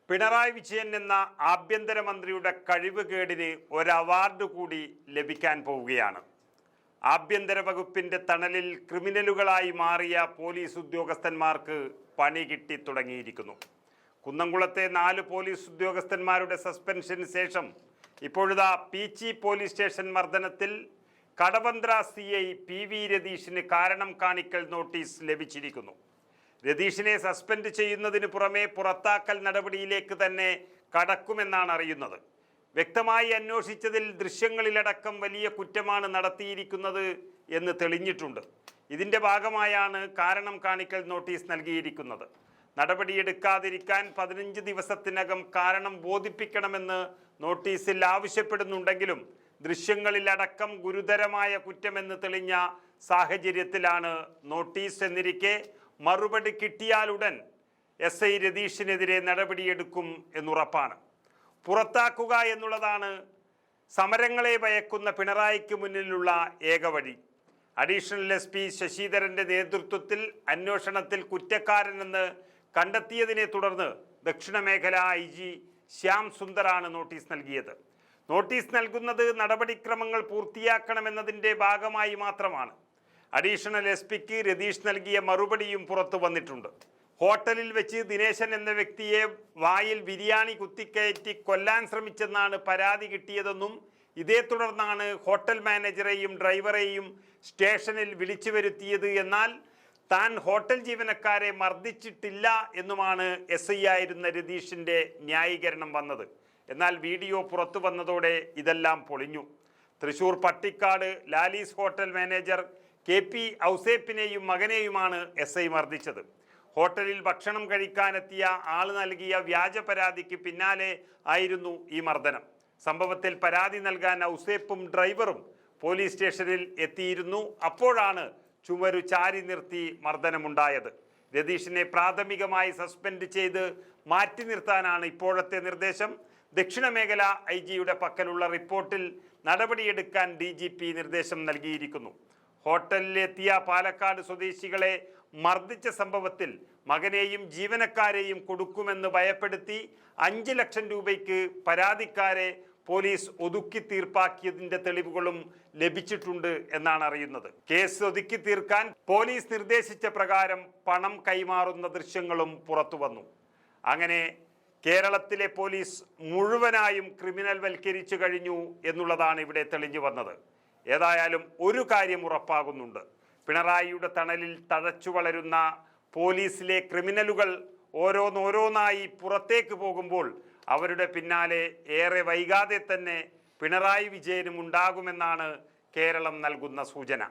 പിണറായി വിജയൻ എന്ന ആഭ്യന്തരമന്ത്രിയുടെ കഴിവുകേടിന് ഒരു അവാർഡ് കൂടി ലഭിക്കാൻ പോവുകയാണ്. ആഭ്യന്തര വകുപ്പിന്റെ തണലിൽ ക്രിമിനലുകളായി മാറിയ പോലീസ് ഉദ്യോഗസ്ഥന്മാർക്ക് പണി കിട്ടി തുടങ്ങിയിരിക്കുന്നു. കുന്നംകുളത്തെ 4 പോലീസ് ഉദ്യോഗസ്ഥന്മാരുടെ സസ്പെൻഷന് ശേഷം ഇപ്പോഴത്തെ പീച്ചി പോലീസ് സ്റ്റേഷൻ മർദ്ദനത്തിൽ കടവന്ത്ര CI PV രതീഷിന് കാരണം കാണിക്കൽ നോട്ടീസ് ലഭിച്ചിരിക്കുന്നു. രതീഷിനെ സസ്പെൻഡ് ചെയ്യുന്നതിന് പുറമെ പുറത്താക്കൽ നടപടിയിലേക്ക് തന്നെ കടക്കുമെന്നാണ് അറിയുന്നത്. വ്യക്തമായി അന്വേഷിച്ചതിൽ ദൃശ്യങ്ങളിലടക്കം വലിയ കുറ്റമാണ് നടത്തിയിരിക്കുന്നത് എന്ന് തെളിഞ്ഞിട്ടുണ്ട്. ഇതിൻ്റെ ഭാഗമായാണ് കാരണം കാണിക്കൽ നോട്ടീസ് നൽകിയിരിക്കുന്നത്. നടപടിയെടുക്കാതിരിക്കാൻ 15 ദിവസത്തിനകം കാരണം ബോധിപ്പിക്കണമെന്ന് നോട്ടീസിൽ ആവശ്യപ്പെടുന്നുണ്ടെങ്കിലും ദൃശ്യങ്ങളിലടക്കം ഗുരുതരമായ കുറ്റമെന്ന് തെളിഞ്ഞ സാഹചര്യത്തിലാണ് നോട്ടീസ് എന്നിരിക്കെ മറുപടി കിട്ടിയാലുടൻ SI രതീഷിനെതിരെ നടപടിയെടുക്കും എന്നുറപ്പാണ്. പുറത്താക്കുക എന്നുള്ളതാണ് സമരങ്ങളെ ഭയക്കുന്ന പിണറായിക്ക് മുന്നിലുള്ള ഏക വഴി. അഡീഷണൽ SP ശശിധരൻ്റെ നേതൃത്വത്തിൽ അന്വേഷണത്തിൽ കുറ്റക്കാരനെന്ന് കണ്ടെത്തിയതിനെ തുടർന്ന് ദക്ഷിണ മേഖല IG ശ്യാം സുന്ദറാണ് നോട്ടീസ് നൽകിയത്. നോട്ടീസ് നൽകുന്നത് നടപടിക്രമങ്ങൾ പൂർത്തിയാക്കണമെന്നതിൻ്റെ ഭാഗമായി മാത്രമാണ്. അഡീഷണൽ SPക്ക് രതീഷ് നൽകിയ മറുപടിയും പുറത്തു വന്നിട്ടുണ്ട്. ഹോട്ടലിൽ വെച്ച് ദിനേശൻ എന്ന വ്യക്തിയെ വായിൽ ബിരിയാണി കുത്തിക്കയറ്റി കൊല്ലാൻ ശ്രമിച്ചെന്നാണ് പരാതി കിട്ടിയതെന്നും ഇതേ തുടർന്നാണ് ഹോട്ടൽ മാനേജറെയും ഡ്രൈവറെയും സ്റ്റേഷനിൽ വിളിച്ചു വരുത്തിയത്, എന്നാൽ താൻ ഹോട്ടൽ ജീവനക്കാരെ മർദ്ദിച്ചിട്ടില്ല എന്നുമാണ് SI ആയിരുന്ന രതീഷിൻ്റെ ന്യായീകരണം വന്നത്. എന്നാൽ വീഡിയോ പുറത്തു വന്നതോടെ ഇതെല്ലാം പൊളിഞ്ഞു. Thrissur Pattikkad Lalees hotel manager KP ഔസേപ്പിനെയും മകനെയുമാണ് SI മർദ്ദിച്ചത്. ഹോട്ടലിൽ ഭക്ഷണം കഴിക്കാനെത്തിയ ആൾ നൽകിയ വ്യാജ പരാതിക്ക് പിന്നാലെ ആയിരുന്നു ഈ മർദ്ദനം. സംഭവത്തിൽ പരാതി നൽകാൻ ഔസേപ്പും ഡ്രൈവറും പോലീസ് സ്റ്റേഷനിൽ എത്തിയിരുന്നു. അപ്പോഴാണ് ചുമരു ചാരി നിർത്തി മർദ്ദനമുണ്ടായത്. രതീഷിനെ പ്രാഥമികമായി സസ്പെൻഡ് ചെയ്ത് മാറ്റി നിർത്താനാണ് ഇപ്പോഴത്തെ നിർദ്ദേശം. ദക്ഷിണ മേഖല IG പക്കലുള്ള റിപ്പോർട്ടിൽ നടപടിയെടുക്കാൻ DGP നിർദ്ദേശം നൽകിയിരിക്കുന്നു. ഹോട്ടലിലെത്തിയ പാലക്കാട് സ്വദേശികളെ മർദ്ദിച്ച സംഭവത്തിൽ മകനെയും ജീവനക്കാരെയും കൊടുക്കുമെന്ന് ഭയപ്പെടുത്തി 5 ലക്ഷം രൂപയ്ക്ക് പരാതിക്കാരെ പോലീസ് ഒതുക്കി തീർപ്പാക്കിയതിൻ്റെ തെളിവുകളും ലഭിച്ചിട്ടുണ്ട് എന്നാണ് അറിയുന്നത്. കേസ് ഒതുക്കി തീർക്കാൻ പോലീസ് നിർദ്ദേശിച്ച പ്രകാരം പണം കൈമാറുന്ന ദൃശ്യങ്ങളും പുറത്തു വന്നു. അങ്ങനെ കേരളത്തിലെ പോലീസ് മുഴുവനായും ക്രിമിനൽ വൽക്കരിച്ചു കഴിഞ്ഞു എന്നുള്ളതാണ് ഇവിടെ തെളിഞ്ഞു വന്നത്. ഏതായാലും ഒരു കാര്യം ഉറപ്പാകുന്നുണ്ട്: പിണറായിയുടെ തണലിൽ തഴച്ചു വളരുന്ന പോലീസിലെ ക്രിമിനലുകൾ ഓരോന്നോരോന്നായി പുറത്തേക്ക് പോകുമ്പോൾ അവരുടെ പിന്നാലെ ഏറെ വൈകാതെ തന്നെ പിണറായി വിജയനും ഉണ്ടാകുമെന്നാണ് കേരളം നൽകുന്ന സൂചന.